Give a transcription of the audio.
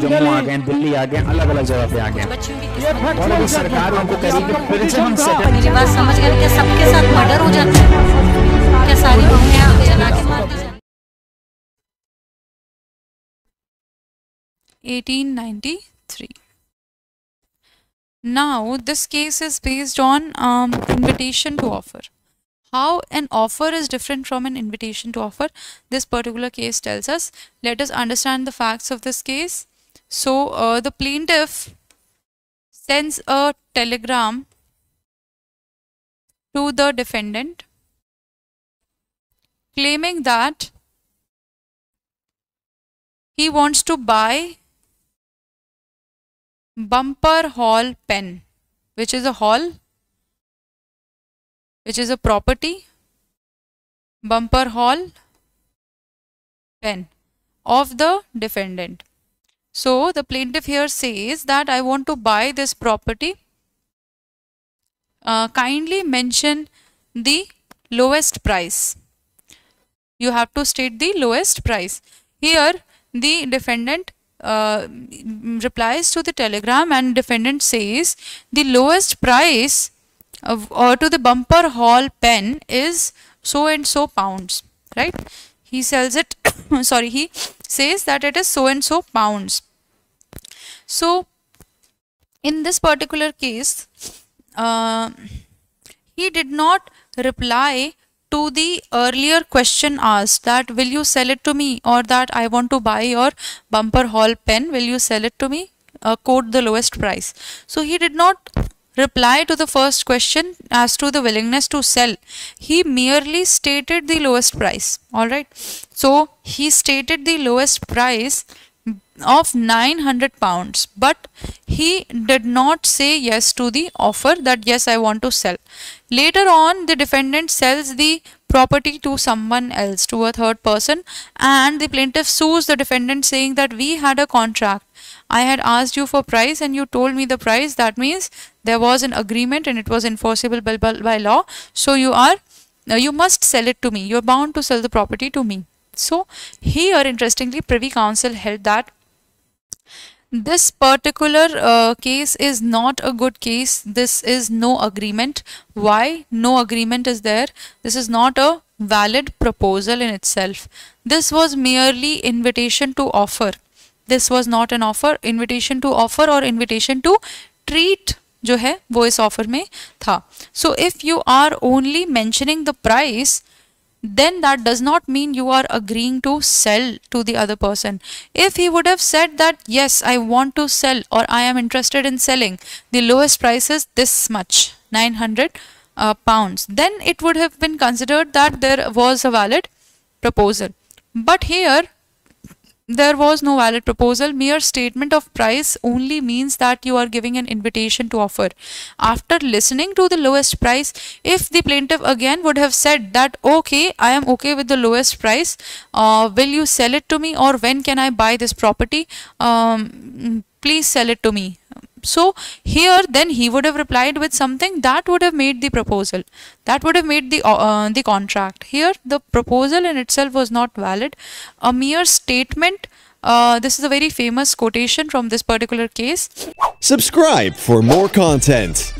जम्मू आ गए, दिल्ली आ गए, अलग अलग जगह पे आ गए, और अभी सरकार उनको करेगी प्रिजन सेटल। मेरी बात समझ गए? क्या सबके साथ मर्डर हो जाता है? क्या सारी बहुएं जला के मार दी जाती? 1893. Now this case is based on invitation to offer. How an offer is different from an invitation to offer, this particular case tells us. Let us understand the facts of this case. So the plaintiff sends a telegram to the defendant claiming that he wants to buy Bumper Hall pen, which is a hall, which is a property, Bumper Hall pen of the defendant. So the plaintiff here says that I want to buy this property. Kindly mention the lowest price. You have to state the lowest price. Here the defendant replies to the telegram, and defendant says the lowest price to the Bumper Hall pen is so and so pounds, right? He sells it sorry, he says that it is so and so pounds. So in this particular case, he did not reply to the earlier question asked, that will you sell it to me, or that I want to buy your Bumper Hall pen, will you sell it to me, quote the lowest price. So he did not reply to the first question as to the willingness to sell. He merely stated the lowest price. Alright, so he stated the lowest price of 900 pounds, but he did not say yes to the offer, that yes, I want to sell. Later on, the defendant sells the property to someone else, to a third person, and the plaintiff sues the defendant saying that we had a contract. I had asked you for price and you told me the price. That means there was an agreement and it was enforceable by law. So you must sell it to me. You are bound to sell the property to me. So here, interestingly, Privy Council held that this particular case is not a good case. This is no agreement. Why? No agreement is there. This is not a valid proposal in itself. This was merely invitation to offer. This was not an offer. Invitation to offer or invitation to treat जो है वो इस offer में था. So if you are only mentioning the price, then that does not mean you are agreeing to sell to the other person. If he would have said that yes, I want to sell, or I am interested in selling, the lowest price is this much, 900 pounds, then it would have been considered that there was a valid proposal. But here there was no valid proposal. Mere statement of price only means that you are giving an invitation to offer. After listening to the lowest price, if the plaintiff again would have said that okay, I am okay with the lowest price, will you sell it to me, or when can I buy this property, please sell it to me. So here then he would have replied with something that would have made the proposal, that would have made the contract. Here the proposal in itself was not valid. A mere statement. This is a very famous quotation from this particular case. Subscribe for more content.